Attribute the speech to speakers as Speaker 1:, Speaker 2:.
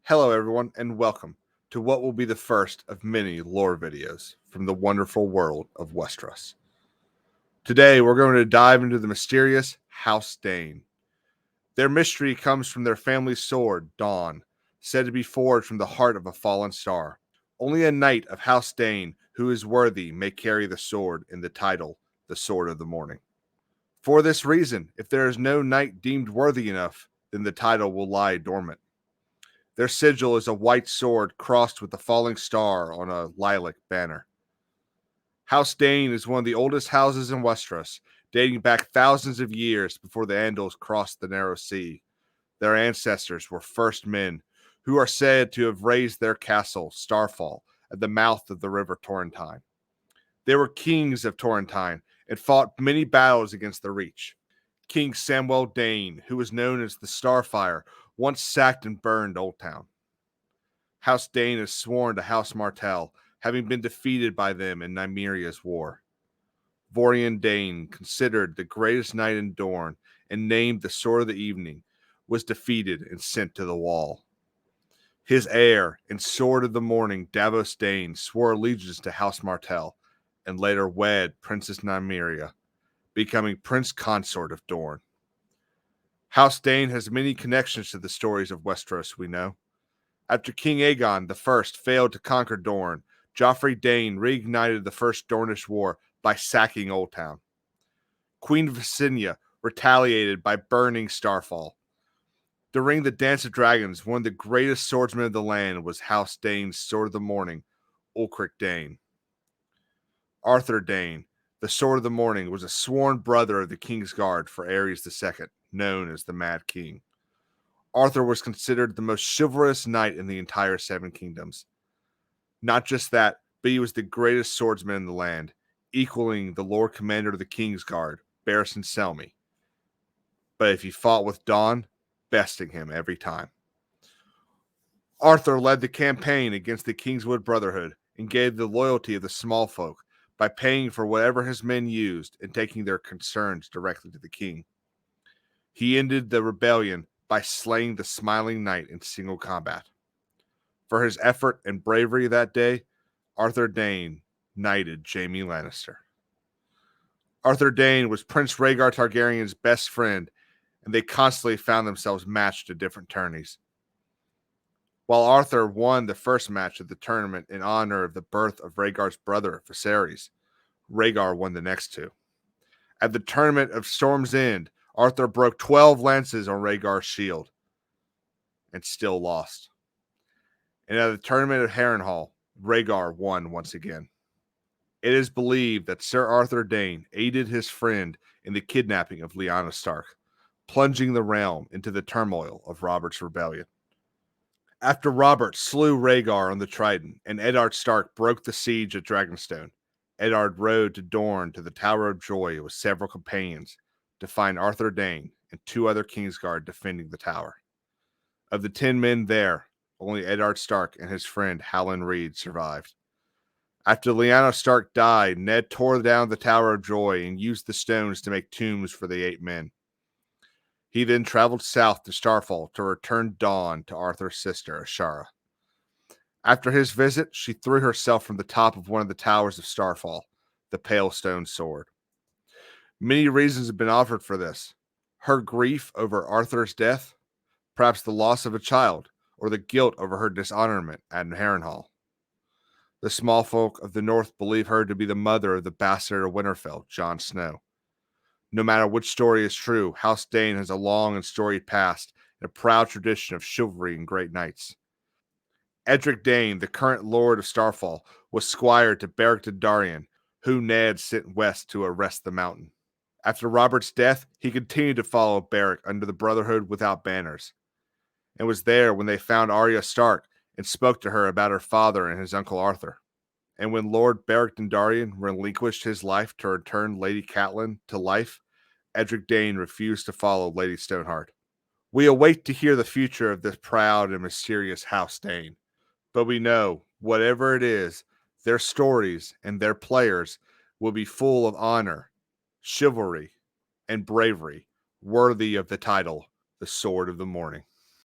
Speaker 1: Hello, everyone, and welcome to what will be the first of many lore videos from the wonderful world of Westeros. Today, we're going to dive into the mysterious House Dayne. Their mystery comes from their family's sword, Dawn, said to be forged from the heart of a fallen star. Only a knight of House Dayne who is worthy may carry the sword in the title, the Sword of the Morning. For this reason, if there is no knight deemed worthy enough, then the title will lie dormant. Their sigil is a white sword crossed with a falling star on a lilac banner. House Dayne is one of the oldest houses in Westeros, dating back thousands of years before the Andals crossed the Narrow Sea. Their ancestors were first men who are said to have raised their castle, Starfall, at the mouth of the river Torrentine. They were kings of Torrentine and fought many battles against the Reach. King Samwell Dayne, who was known as the Starfire, once sacked and burned Old Town. House Dayne is sworn to House Martell, having been defeated by them in Nymeria's war. Vorian Dayne, considered the greatest knight in Dorne and named the Sword of the Evening, was defeated and sent to the wall. His heir and Sword of the Morning, Davos Dayne, swore allegiance to House Martell and later wed Princess Nymeria, becoming Prince Consort of Dorne. House Dayne has many connections to the stories of Westeros, we know. After King Aegon I failed to conquer Dorne, Joffrey Dayne reignited the First Dornish War by sacking Old Town. Queen Visenya retaliated by burning Starfall. During the Dance of Dragons, one of the greatest swordsmen of the land was House Dayne's Sword of the Morning, Ulcric Dayne. Arthur Dayne, the Sword of the Morning, was a sworn brother of the King's Guard for Aerys II, known as the Mad King. Arthur was considered the most chivalrous knight in the entire Seven Kingdoms. Not just that, but he was the greatest swordsman in the land, equaling the Lord Commander of the King's Guard, Barristan Selmy. But if he fought with Dawn, besting him every time. Arthur led the campaign against the Kingswood Brotherhood and gave the loyalty of the small folk by paying for whatever his men used and taking their concerns directly to the king. He ended the rebellion by slaying the Smiling Knight in single combat. For his effort and bravery that day, Arthur Dayne knighted Jaime Lannister. Arthur Dayne was Prince Rhaegar Targaryen's best friend, and they constantly found themselves matched at different tourneys. While Arthur won the first match of the tournament in honor of the birth of Rhaegar's brother, Viserys, Rhaegar won the next two. At the tournament of Storm's End, Arthur broke 12 lances on Rhaegar's shield and still lost. And at the tournament of Harrenhal, Rhaegar won once again. It is believed that Sir Arthur Dayne aided his friend in the kidnapping of Lyanna Stark, plunging the realm into the turmoil of Robert's rebellion. After Robert slew Rhaegar on the Trident and Eddard Stark broke the siege at Dragonstone, Eddard rode to Dorne to the Tower of Joy with several companions to find Arthur Dayne and two other Kingsguard defending the tower. Of the 10 men there, only Eddard Stark and his friend Howland Reed survived. After Lyanna Stark died, Ned tore down the Tower of Joy and used the stones to make tombs for the 8 men. He then traveled south to Starfall to return Dawn to Arthur's sister, Ashara. After his visit, she threw herself from the top of one of the towers of Starfall, the Pale Stone Sword. Many reasons have been offered for this. Her grief over Arthur's death, perhaps the loss of a child, or the guilt over her dishonorment at Harrenhal. The small folk of the north believe her to be the mother of the bastard of Winterfell, Jon Snow. No matter which story is true, House Dayne has a long and storied past and a proud tradition of chivalry and great knights. Edric Dayne, the current Lord of Starfall, was squire to Beric Dondarrion, who Ned sent west to arrest the Mountain. After Robert's death, he continued to follow Beric under the Brotherhood Without Banners, and was there when they found Arya Stark and spoke to her about her father and his uncle Arthur. And when Lord Beric Dondarrion relinquished his life to return Lady Catelyn to life, Edric Dayne refused to follow Lady Stoneheart. We await to hear the future of this proud and mysterious House Dayne, but we know, whatever it is, their stories and their players will be full of honor, chivalry, and bravery, worthy of the title, the Sword of the Morning.